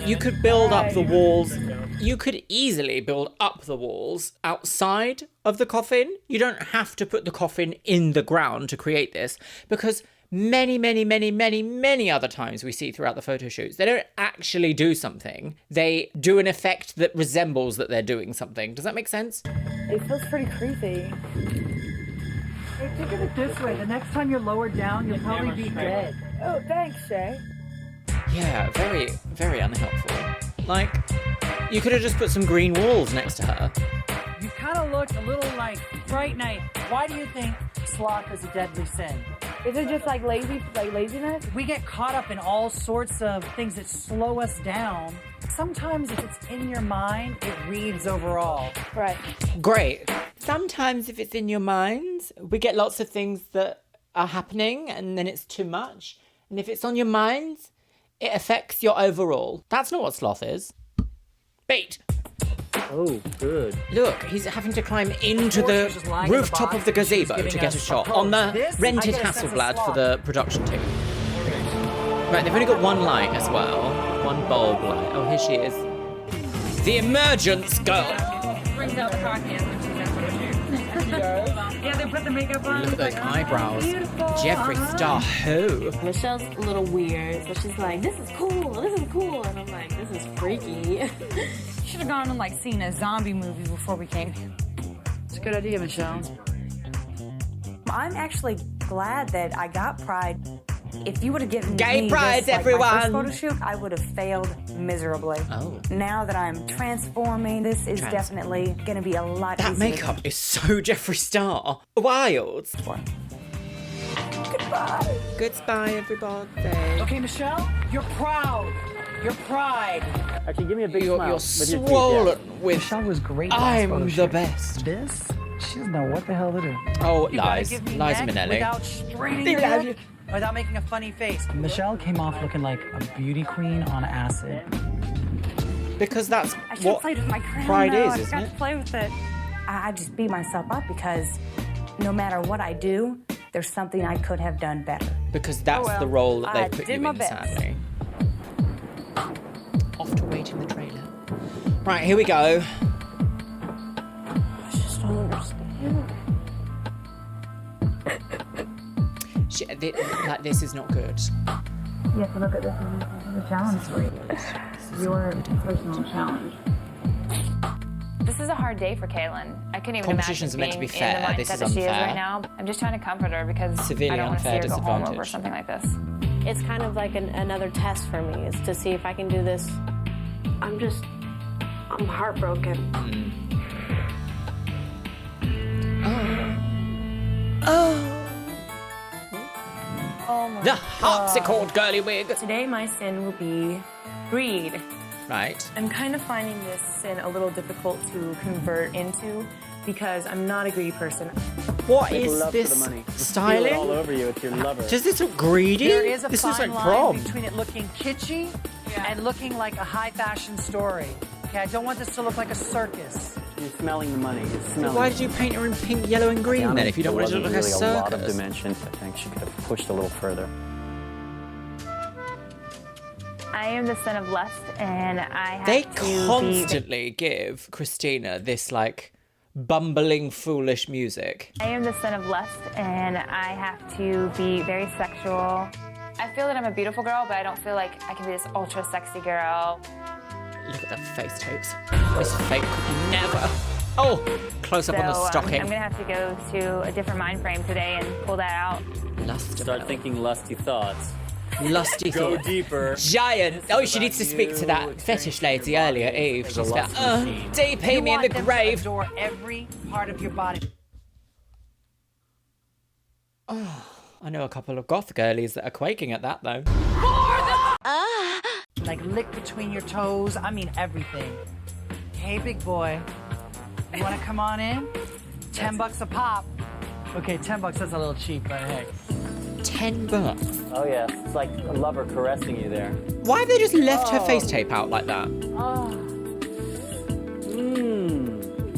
you could build up the walls. You could easily build up the walls outside of the coffin. You don't have to put the coffin in the ground to create this, because many other times we see throughout the photo shoots, they don't actually do something. They do an effect that resembles that they're doing something. Does that make sense? It feels pretty creepy. Hey, think of it this way. The next time you're lowered down, you'll probably be dead. Oh, thanks, Shay. Yeah, very, very unhelpful. Like, you could have just put some green walls next to her. You kind of look a little like Fright Night. Why do you think sloth is a deadly sin? Is it just like laziness? We get caught up in all sorts of things that slow us down. Sometimes if it's in your mind, it reads overall. Right. Great. Sometimes if it's in your mind, we get lots of things that are happening and then it's too much. And if it's on your mind, it affects your overall. That's not what sloth is. Bait. Oh, good. Look, he's having to climb into the rooftop of the gazebo to get a shot on the rented Hasselblad for the production team. Right, they've only got one light as well. One bulb light. Oh, here she is. The emergence girl. Brings out the podcast when she's at photo shoot. Yeah, they put the makeup on. Look at those eyebrows. Jeffree Star who? Michelle's a little weird, so she's like, this is cool, and I'm like, this is freaky. Should have gone and like seen a zombie movie before we came here. It's a good idea, Michelle. I'm actually glad that I got Pride. If you would have given Gay me prides, this, like, everyone! my first photo shoot, I would have failed miserably. Oh. Now that I'm transforming, this is definitely going to be a lot easier. That makeup is so Jeffree Star. Wild. Goodbye. Goodbye, everybody. Okay, Michelle, you're proud. You're pride. Actually, give me a big smile. You're with your teeth, swollen with Michelle was great. I'm the best. This, she doesn't know what the hell to do. Oh, You gotta lies. give me Liza neck Minnelli. Without straining your neck, without making a funny face. Michelle came off looking like a beauty queen on acid. Because that's I should what play with my crown pride now. is, I isn't forgot it? to play with it. I just beat myself up because no matter what I do, there's something I could have done better. Because that's well, the role that I they put did you my in, best. sadly. Off to waiting the trailer. Right, here we go. I just don't understand. Like, this is not good. You have to look at this as a challenge for you. Your personal challenge. This is a hard day for Kaylin. I couldn't even Competitions imagine are meant to being be in fair. the This mindset is that she is unfair. right now. I'm just trying to comfort her because Severely I don't want to see unfair her go home over disadvantage. something like this. It's kind of like another test for me, is to see if I can do this. I'm heartbroken. Oh my The harpsichord girly wig. Today my sin will be greed. Right. I'm kind of finding this sin a little difficult to convert into because I'm not a greedy person. What Make is love this to the money. Feel it styling? all over you. It's your lover. Does this look greedy? There is a This fine looks like line prom. between it looking kitschy and looking like a high fashion story. Okay, I don't want this to look like a circus. You're smelling the money. You're So smelling why it. did you paint her in pink, yellow, and green then? If you don't want it to look like a really a lot of circus. dimensions. I think she could have pushed a little further. I am the son of lust, and I have They to constantly give Christina this like bumbling, foolish music. I am the son of lust, and I have to be very sexual. I feel that I'm a beautiful girl, but I don't feel like I can be this ultra sexy girl. Look at the face tapes. This fake could never. Oh, close up on the stocking. I'm gonna have to go to a different mind frame today and pull that out. Lust. Start thinking lusty thoughts. Lusty Go thoughts. deeper. Giant. Oh, she needs to speak to that fetish lady earlier, Eve. She's about, DP me in the grave. Adore every part of your body. Oh, I know a couple of goth girlies that are quaking at that though. Like lick between your toes. I mean everything. Hey, big boy. You want to come on in? $10 a pop. Okay, $10. That's a little cheap, but hey. $10. Oh yeah, it's like a lover caressing you there. Why have they just left her face tape out like that? Oh.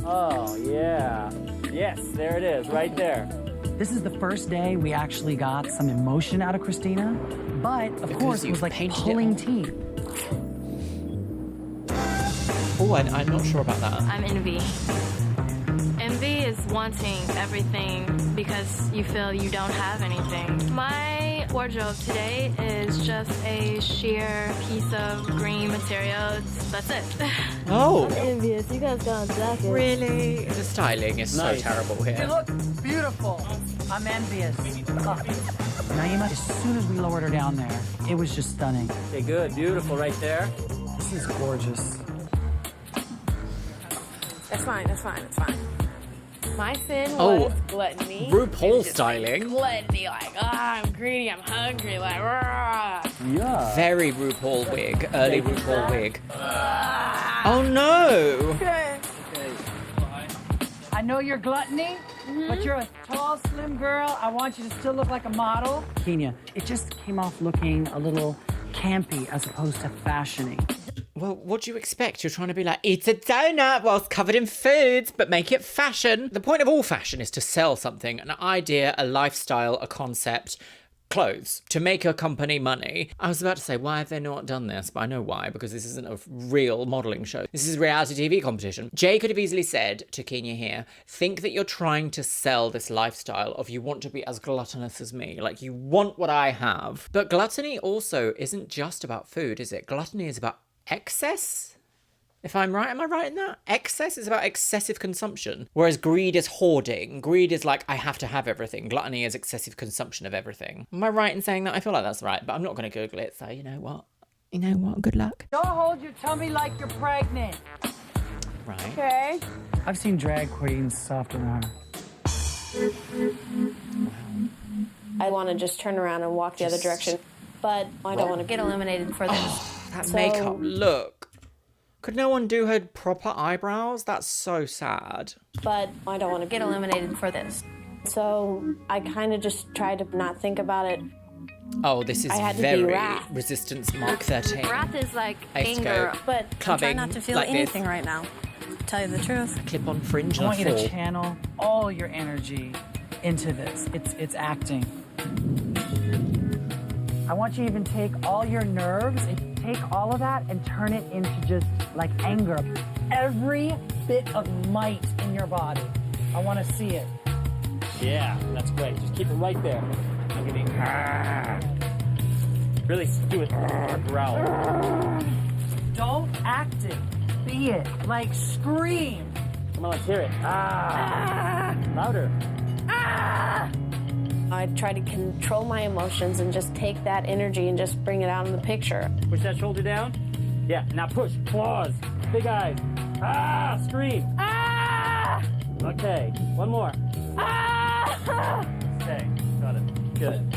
Oh yeah. Yes, there it is, right there. This is the first day we actually got some emotion out of Christina, but of course it was like pulling teeth. Oh, I'm not sure about that. I'm envy. Envy is wanting everything because you feel you don't have anything. My wardrobe today is just a sheer piece of green material. That's it. Oh. I'm envious. You guys got a jacket. Really? The styling is Nice. so terrible You here. look beautiful. I'm envious. Naima, as soon as we lowered her down there, it was just stunning. Okay, good, beautiful, right there. This is gorgeous. That's fine, that's fine, that's fine. My sin Oh, was gluttony. RuPaul styling. Gluttony, like, I'm greedy, I'm hungry, like, rah. Yeah. Very RuPaul wig. Early RuPaul wig. Oh no! Okay. I know you're gluttony, but you're a tall, slim girl. I want you to still look like a model. Kenya, it just came off looking a little campy as opposed to fashiony. Well, what do you expect? You're trying to be like, eat a donut whilst covered in foods, but make it fashion. The point of all fashion is to sell something, an idea, a lifestyle, a concept, clothes, to make a company money. I was about to say, why have they not done this? But I know why, because this isn't a real modelling show. This is a reality TV competition. Jay could have easily said to Kenya here, think that you're trying to sell this lifestyle of you want to be as gluttonous as me. Like, you want what I have. But gluttony also isn't just about food, is it? Gluttony is about excess? If I'm right, am I right in that? Excess is about excessive consumption, whereas greed is hoarding. Greed is like, I have to have everything. Gluttony is excessive consumption of everything. Am I right in saying that? I feel like that's right, but I'm not going to Google it, so you know what? You know what? Good luck. Don't hold your tummy like you're pregnant. Right. Okay. I've seen drag queens softer arm. I want to just turn around and walk the other direction, but I don't want to get eliminated for this. That makeup look. Could no one do her proper eyebrows? That's so sad. But I don't want to get eliminated for this. So I kind of just tried to not think about it. Oh, this is very Resistance Mark 13. Wrath is like anger, but clubbing, I try not to feel like anything this. right now. To tell you the truth. Clip-on fringe I want and you a to fall. channel all your energy into this. It's acting. I want you to even take all your nerves and take all of that and turn it into just like anger. Every bit of might in your body. I want to see it. Yeah, that's great. Just keep it right there. I'm gonna be really do it. Growl. Don't act it. Be it. Like scream. Come on, let's hear it. Louder. I try to control my emotions and just take that energy and just bring it out in the picture. Push that shoulder down. Yeah, now push. Claws. Big eyes. Scream. Okay, one more. Okay, got it. Good.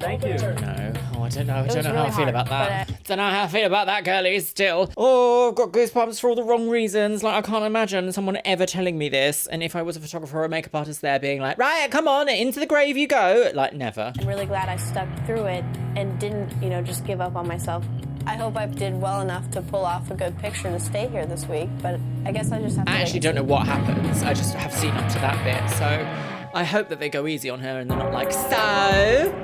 Thank you. No. Oh, I don't know. I don't know how really I feel about hard, that. Don't know how I feel about that, girlies, still. Oh, I've got goosebumps for all the wrong reasons. Like, I can't imagine someone ever telling me this. And if I was a photographer or a makeup artist there being like, right, come on, into the grave you go. Like, never. I'm really glad I stuck through it and didn't, just give up on myself. I hope I did well enough to pull off a good picture to stay here this week, but I guess I just have to I actually don't know what happens. I just have seen up to that bit. So I hope that they go easy on her and they're not like, so...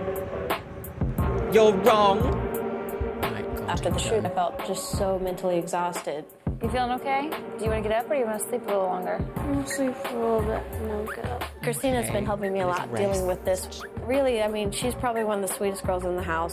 You're wrong. Oh my God, After the shoot, I felt just so mentally exhausted. You feeling okay? Do you want to get up or do you want to sleep a little longer? I'm gonna sleep for a little bit and then get up. Christina's been helping me a lot dealing with this. Really, I mean, she's probably one of the sweetest girls in the house.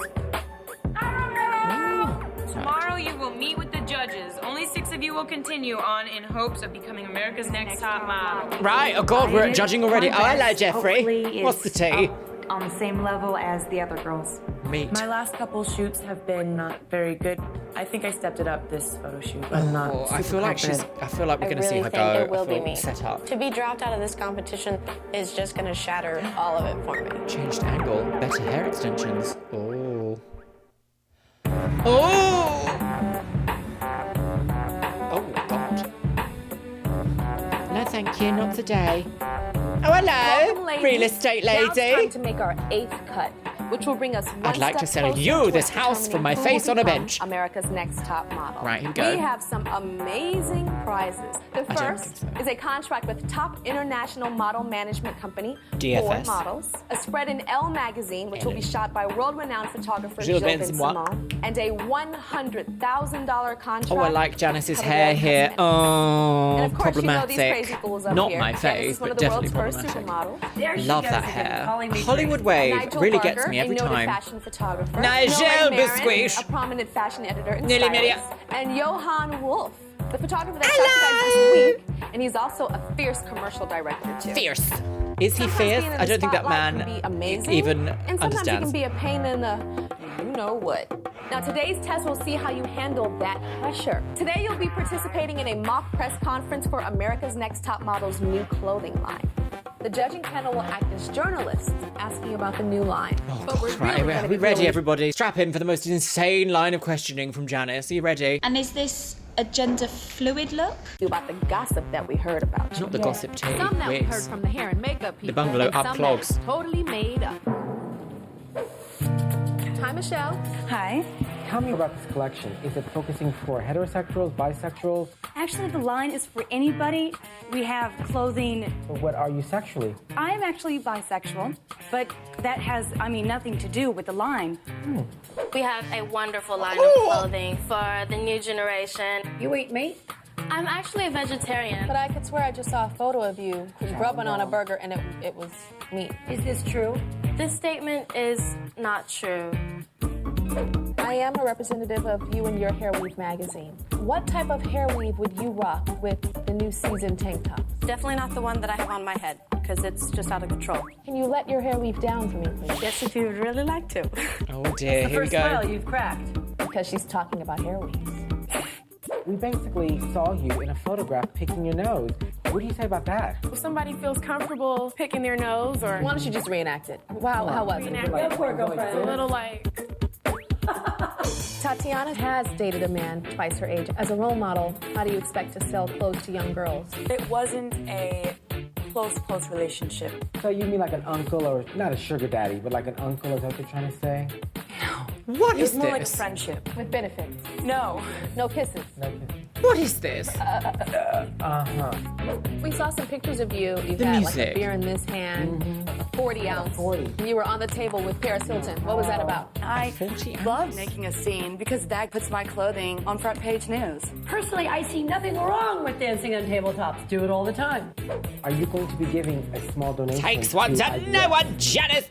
Tomorrow you will meet with the judges. Only 6 of you will continue on in hopes of becoming America's Next Top Model. Right, oh God, we're judging already. Oh, hello, Jeffrey. What's the tea? On the same level as the other girls. Meet. My last couple shoots have been not very good. I think I stepped it up this photo shoot, but I'm not I feel like we're gonna see her go. I will be me. Set up. To be dropped out of this competition is just gonna shatter all of it for me. Changed angle. Better hair extensions. Oh. Oh! Oh, God. No, thank you. Not today. Oh, hello, real estate lady. Now it's time to make our 8th cut, which will bring us one I'd like to step sell closer you to this house from my determining face who on a will become bench. America's Next Top Model. Right, here we go. We have some amazing prizes. The I don't first think so. is a contract with top international model management company, DFS. 4 models, a spread in Elle magazine, which will be shot by world-renowned photographer Gilles Gilles Bensimon. Bensimon, and a $100,000 contract. Oh, I like Janice's cover hair their here. investments. Oh, And of course, problematic. you know these crazy fools up Not here. my Janice face, is one but of the definitely world's first problematic. supermodels. There she Love goes that again, hair. calling me Hollywood crazy. wave Nigel really Barker, gets me every a noted time. fashion photographer. Nigel Noel Marin, Bisquish. a prominent fashion editor and Nearly stylist. And Johan Wolf, the photographer that shot you guys this week. And he's also a fierce commercial director, too. Fierce. Is he Sometimes fierce? being in I the don't think that spotlight man can be amazing, even and sometimes it can understands. be a pain in the you-know-what. Now, today's test will see how you handle that pressure. Today, you'll be participating in a mock press conference for America's Next Top Model's new clothing line. The judging panel will act as journalists, asking about the new line. But we're Right, really are gonna we be ready, feeling- everybody? Strap in for the most insane line of questioning from Janice. Are you ready? And is this a gender fluid look? About the gossip that we heard about you. Not the gossip tea. Some that we heard Wigs. from the hair and makeup people. bungalow and up some clogs. that is totally made up. Hi, Michelle. Hi. Tell me about this collection. Is it focusing for heterosexuals, bisexuals? Actually, the line is for anybody. We have clothing. Or what are you sexually? I am actually bisexual, but that has, nothing to do with the line. We have a wonderful line of clothing for the new generation. You eat meat? I'm actually a vegetarian. But I could swear I just saw a photo of you grubbing on a burger and it was meat. Is this true? This statement is not true. I am a representative of You and Your Hair Week magazine. What type of hair weave would you rock with the new season tank top? Definitely not the one that I have on my head, because it's just out of control. Can you let your hair weave down for me, please? Yes, if you would really like to. Oh dear, here we go. Smile you've cracked. Because she's talking about hair weaves. We basically saw you in a photograph picking your nose. What do you say about that? If somebody feels comfortable picking their nose, or Why don't you just reenact it? Wow, how was it? Go for it, girlfriend. A little like. Tatiana has dated a man twice her age. As a role model, how do you expect to sell clothes to young girls? It wasn't a close relationship. So you mean like an uncle, or not a sugar daddy, but like an uncle, is that what you're trying to say? What It is was more like a this? friendship. With benefits? No. No kisses? No kidding. What is this? We saw some pictures of you. You The had music. like a beer in this hand, a 40 ounce. 40. You were on the table with Paris Hilton. What was that about? I 40 love ounce? making a scene because that puts my clothing on front page news. Personally, I see nothing wrong with dancing on tabletops. Do it all the time. Are you going to be giving a small donation? Takes one to IBS? know one, Janice!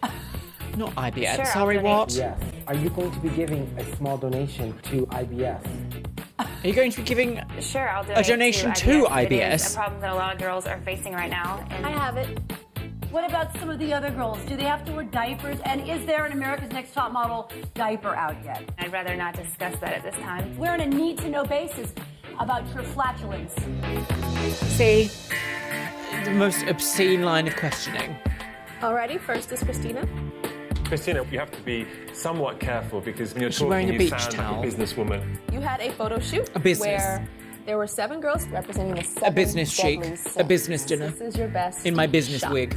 Not IBS, Sure, I'll sorry, donate. what? Yes. Are you going to be giving a small donation to IBS? Are you going to be giving Sure, I'll a donation to It is IBS? a problem that a lot of girls are facing right now. And I have it. What about some of the other girls? Do they have to wear diapers? And is there an America's Next Top Model diaper out yet? I'd rather not discuss that at this time. We're on a need-to-know basis about your flatulence. See? The most obscene line of questioning. Alrighty, first is Christina. Christina, you have to be somewhat careful because when you're Is she wearing talking, a you beach sound towel? like a businesswoman. You had a photo shoot A business. where there were 7 girls representing the 7 A business chic. deadly A sins. business dinner. This is your best In my business shot. wig.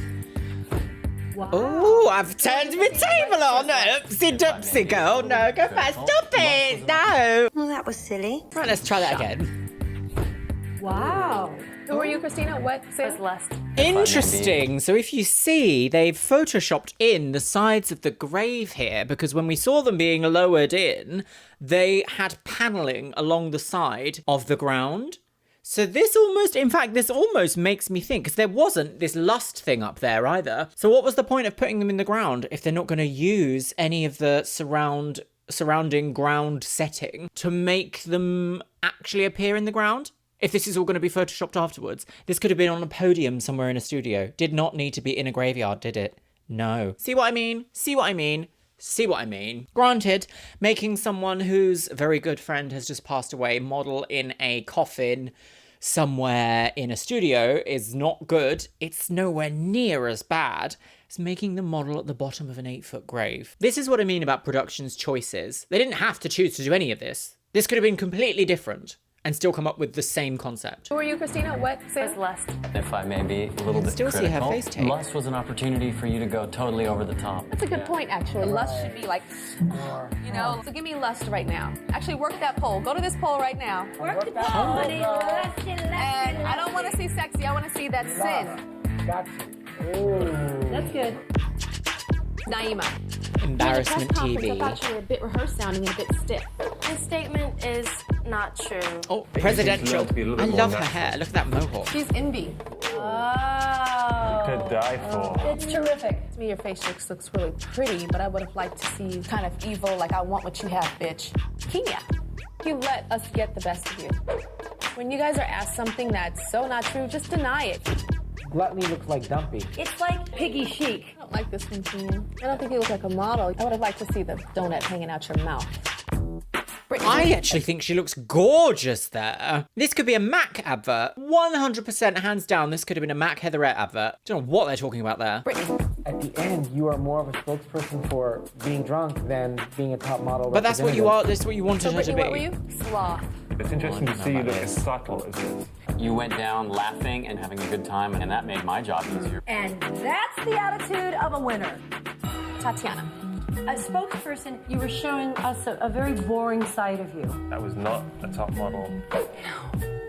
Oh, I've turned my table on. Oopsie doopsie, girl. No, go back. Stop it. No. Well, that was silly. Right, let's try that again. Wow. Who are you, Christina? What? It's lust. Interesting. So if you see, they've photoshopped in the sides of the grave here because when we saw them being lowered in, they had paneling along the side of the ground. So this almost makes me think, because there wasn't this lust thing up there either. So what was the point of putting them in the ground if they're not going to use any of the surrounding ground setting to make them actually appear in the ground? If this is all going to be photoshopped afterwards, this could have been on a podium somewhere in a studio. Did not need to be in a graveyard, did it? No. See what I mean? See what I mean? See what I mean? Granted, making someone whose very good friend has just passed away model in a coffin somewhere in a studio is not good. It's nowhere near as bad as making the model at the bottom of an 8-foot grave. This is what I mean about production's choices. They didn't have to choose to do any of this. This could have been completely different and still come up with the same concept. Who are you, Christina? What? It's lust. If I may be a little bit still see critical, her face tape. lust was an opportunity for you to go totally over the top. That's a good point, actually. Lust should be like, you know, so give me lust right now. Actually, work that pole. Go to this pole right now. Work the pole, honey. And I don't want to see sexy. I want to see that sin. Gotcha. Ooh. That's good. Naima. Embarrassment TV. I thought you were a bit rehearsed sounding and a bit stiff. This statement is not true. Oh, presidential. to be a little I more love her natural. hair. Look at that mohawk. She's envy. Oh. To die for. It's terrific. To me, your face looks really pretty, but I would have liked to see you kind of evil, like I want what you have, bitch. Kenya, you let us get the best of you. When you guys are asked something that's so not true, just deny it. Gluttony looks like Dumpy. It's like piggy chic. I don't like this one, Kenya. I don't think you look like a model. I would have liked to see the donut hanging out your mouth. I actually think she looks gorgeous there. This could be a MAC advert. 100% hands down, this could have been a MAC Heatherette advert. Don't know what they're talking about there. At the end, you are more of a spokesperson for being drunk than being a top model. But that's what you are. That's what you wanted her to be. What were you? Sloth. It's interesting to see you look as subtle as this. You went down laughing and having a good time, and that made my job easier. And that's the attitude of a winner. Tatiana. A spokesperson, you were showing us a very boring side of you. That was not a top model.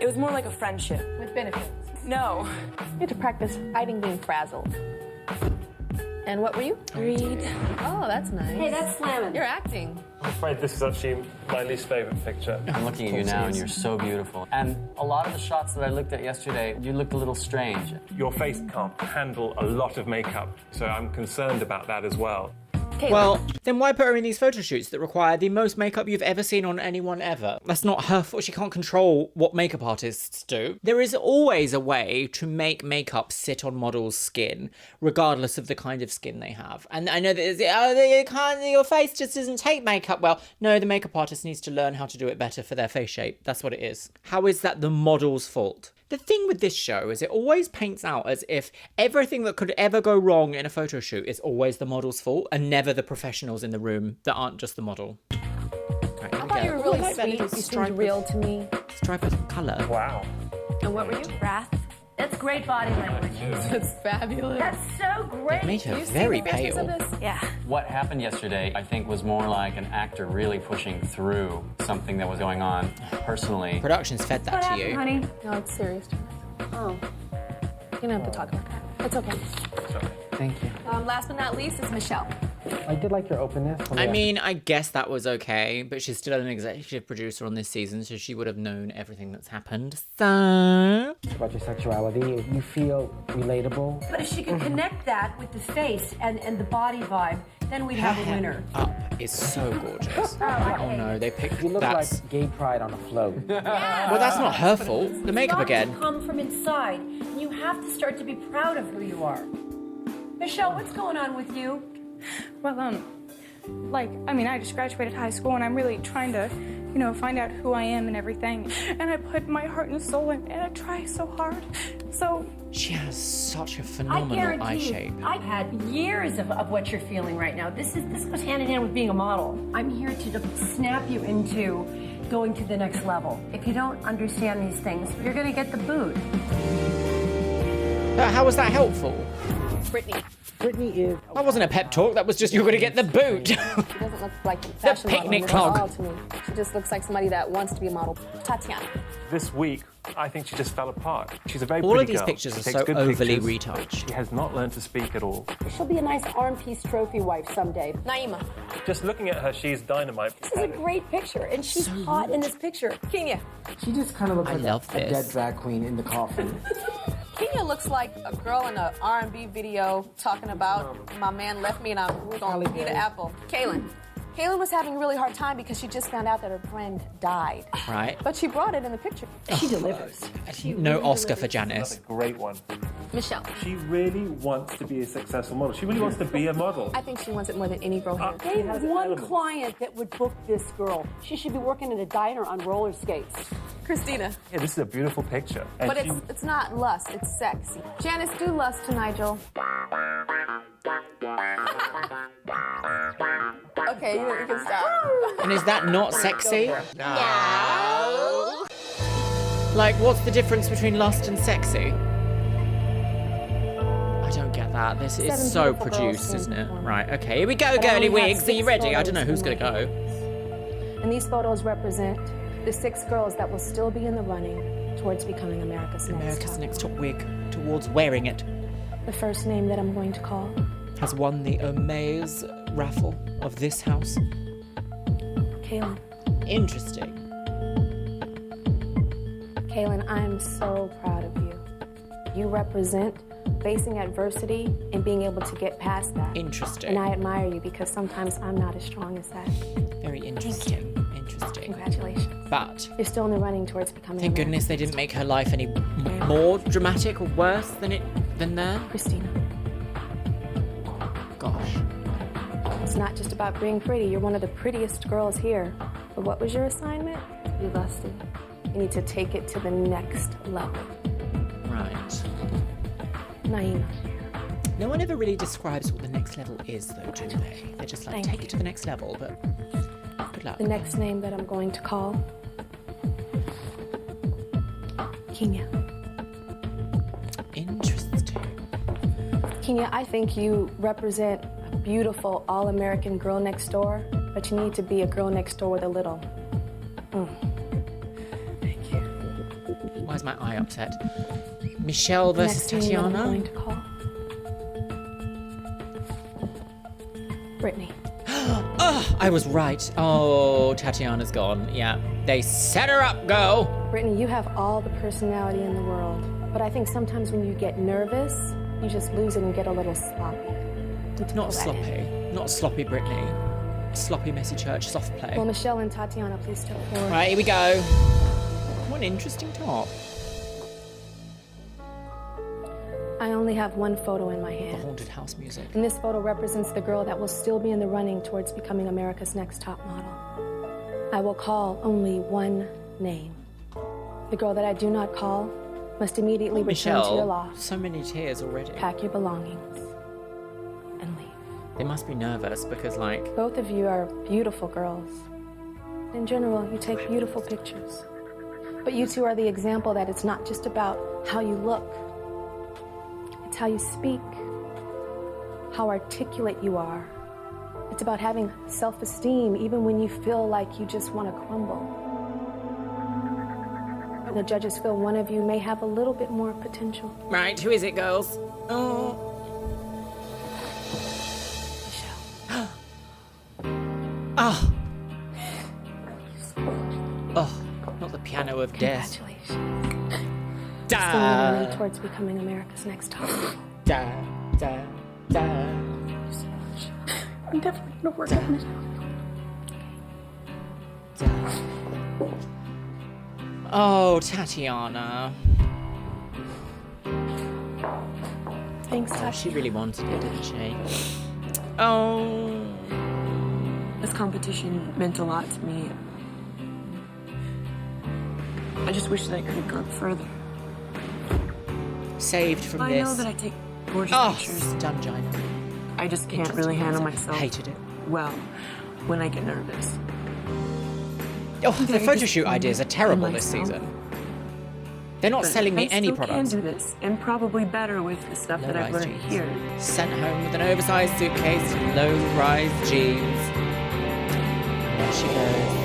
It was more like a friendship. With benefits. No. You had to practice hiding being frazzled. And what were you? Read. Oh, that's nice. Hey, that's slamming. You're acting. I'm afraid this is actually my least favorite picture. I'm looking at you now, and you're so beautiful. And a lot of the shots that I looked at yesterday, you looked a little strange. Your face can't handle a lot of makeup, so I'm concerned about that as well. Well, then why put her in these photo shoots that require the most makeup you've ever seen on anyone ever? That's not her fault. She can't control what makeup artists do. There is always a way to make makeup sit on models' skin, regardless of the kind of skin they have. And I know that your face just doesn't take makeup well. No, the makeup artist needs to learn how to do it better for their face shape. That's what it is. How is that the model's fault? The thing with this show is it always paints out as if everything that could ever go wrong in a photo shoot is always the model's fault and never the professionals in the room that aren't just the model. Right, I thought you were really sweet. You seemed real to me. Stripe of colour. Wow. And what were you? Wrath. That's great body language. It's fabulous. That's so great. It made her very pale. Yeah. What happened yesterday, I think, was more like an actor really pushing through something that was going on personally. Production's fed that to you. Honey? No, it's serious. Oh. You don't have to talk about that. It's okay. Thank you. Last but not least is Michelle. I did like your openness. I mean, I guess that was okay, but she's still an executive producer on this season, so she would have known everything that's happened. So... About your sexuality, you feel relatable. But if she could connect that with the face and the body vibe, then we'd have a winner. Up is so gorgeous. Oh no, they picked You look that. like gay pride on a float. Well, that's not her fault. The makeup again. It's got to come from inside. And you have to start to be proud of who you are. Michelle, what's going on with you? Well, I just graduated high school and I'm really trying to, find out who I am and everything. And I put my heart and soul in and I try so hard. So... She has such a phenomenal eye shape. I've had years of what you're feeling right now. This goes hand in hand with being a model. I'm here to snap you into going to the next level. If you don't understand these things, you're gonna get the boot. How was that helpful? Brittany is... That wasn't a pep talk, that was just you're gonna get the boot. She doesn't look like a fashion picnic model clog. at all to me. She just looks like somebody that wants to be a model. Tatiana. This week, I think she just fell apart. She's a very All of pretty these girl. pictures She are takes so good overly pictures. retouched. She has not learned to speak at all. She'll be a nice arm piece trophy wife someday. Naima. Just looking at her, she's dynamite. This is a great picture, and she's hot in this picture. Kenya. She just kind of looks I like love a this. dead drag queen in the coffin. Kenya looks like a girl in an R&B video talking about my man left me and I'm going to eat an apple. Kaylin. Kaylin was having a really hard time because she just found out that her friend died. Right. But she brought it in the picture. She delivers. No Oscar for Janice. That's a great one. Michelle. She really wants to be a successful model. She really wants to be a model. I think she wants it more than any girl here. They have one client that would book this girl. She should be working in a diner on roller skates. Christina. Yeah, this is a beautiful picture. And But it's not lust, it's sexy. Janice, do lust to Nigel. Okay, you can stop. And is that not sexy? No. Like, what's the difference between lust and sexy? I don't get that. This is 7 so beautiful produced, girls isn't it? in one. Right, okay, here we go, But I girly only have wigs. Are you 6 ready? I don't know photos who's in gonna my go. And these photos represent the 6 girls that will still be in the running towards becoming America's America's Next Top Wig, towards wearing it. The first name that I'm going to call. Has won the Amaze raffle of this house. Kaylin. Interesting. Kaylin, I am so proud of you. You represent facing adversity and being able to get past that. Interesting. And I admire you because sometimes I'm not as strong as that. Very interesting. Interesting. Congratulations. But You're still in the running towards becoming thank goodness they didn't make her life any more dramatic or worse than there. Christina. Gosh. It's not just about being pretty. You're one of the prettiest girls here. But what was your assignment? You lusted. You need to take it to the next level. Right. Naima. No one ever really describes what the next level is, though, do they? They're just like, Thank take you. it to the next level, but good luck. The next name that I'm going to call. Kenya. Interesting. Kenya, I think you represent a beautiful all-American girl next door, but you need to be a girl next door with a little. Thank you. Why is my eye upset? Michelle The versus next name that I'm Tatiana? going to call. Brittany. Oh, I was right. Oh, Tatiana's gone. Yeah. They set her up, girl. Brittany, you have all the personality in the world, but I think sometimes when you get nervous, you just lose it and get a little sloppy. Not sloppy. Not sloppy Britney. Sloppy Missy Church soft play. Will Michelle and Tatiana please step forward? Right, here we go. What an interesting top. I only have one photo in my The hand. haunted house music. And this photo represents the girl that will still be in the running towards becoming America's next top model. I will call only one name. The girl that I do not call must immediately return to your Michelle, loft. so many tears already. Pack your belongings and leave. They must be nervous because, like, Both of you are beautiful girls. In general, you take beautiful pictures. But you two are the example that it's not just about how you look. It's how you speak, how articulate you are. It's about having self-esteem even when you feel like you just want to crumble. The judges feel one of you may have a little bit more potential. right, who is it, girls? Oh. Oh. Oh, not the piano of death. Congratulations. Da. Still on the way towards becoming America's next top model. Da, da, da. I'm definitely gonna work on it. Oh, Tatiana. Thanks, Oh, she really wanted it, didn't she? Oh. This competition meant a lot to me. I just wish that I could have gone further. Saved from I this. know that I take gorgeous pictures. Stungina. I just can't really handle myself. Hated it. Well, when I get nervous. Oh, the photo shoot ideas are terrible this season. They're not selling me any products. I can do this, and probably better with the stuff that I've learned here. Sent home with an oversized suitcase, low-rise jeans. There she goes.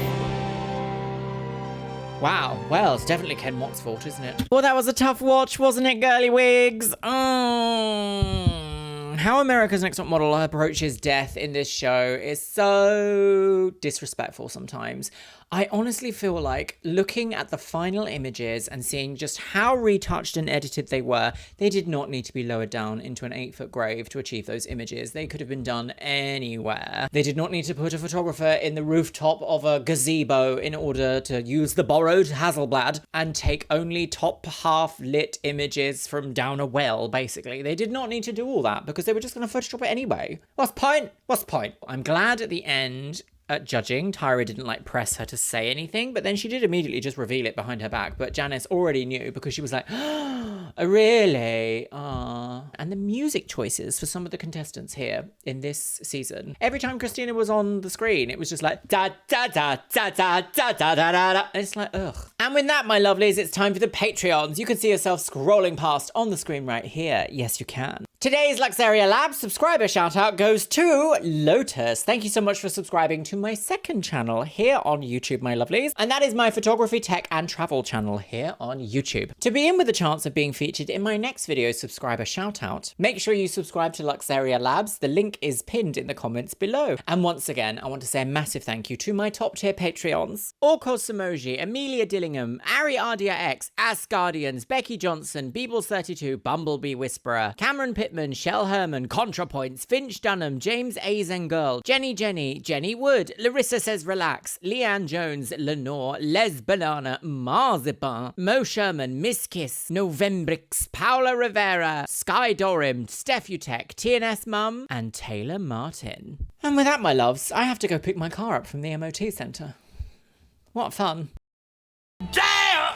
Wow, well, it's definitely Ken Mott's fault, isn't it? Well, that was a tough watch, wasn't it, girly wigs? How America's Next Top Model approaches death in this show is so disrespectful sometimes. I honestly feel like looking at the final images and seeing just how retouched and edited they were, they did not need to be lowered down into an 8-foot grave to achieve those images. They could have been done anywhere. They did not need to put a photographer in the rooftop of a gazebo in order to use the borrowed Hasselblad and take only top half lit images from down a well, basically. They did not need to do all that because they were just going to Photoshop it anyway. What's the point? What's the point? I'm glad at the end at judging, Tyra didn't like press her to say anything, but then she did immediately just reveal it behind her back. But Janice already knew because she was like, oh, really? And the music choices for some of the contestants here in this season. Every time Christina was on the screen, it was just like da da da da da da da da da. And it's like, ugh. And with that, my lovelies, it's time for the Patreons. You can see yourself scrolling past on the screen right here. Yes, you can. Today's Luxeria Labs subscriber shout out goes to Lotus. Thank you so much for subscribing to my second channel here on YouTube, my lovelies. And that is my photography, tech and travel channel here on YouTube. To be in with a chance of being featured in my next video subscriber shout out, make sure you subscribe to Luxeria Labs. The link is pinned in the comments below. And once again, I want to say a massive thank you to my top tier Patreons. Orkos Samoji, Amelia Dillingham, Ari Ardia X, Asgardians, Becky Johnson, Beebles32, Bumblebee Whisperer, Cameron Pittman, Shell Herman, ContraPoints, Finch Dunham, James A. Zengirl, Jenny Wood, Larissa Says Relax, Leanne Jones, Lenore, Les Banana, Marzipan, Mo Sherman, Miss Kiss, Novembrix, Paula Rivera, Sky Dorim, Steph Utek, TNS Mum, and Taylor Martin. And with that, my loves, I have to go pick my car up from the MOT centre. What fun.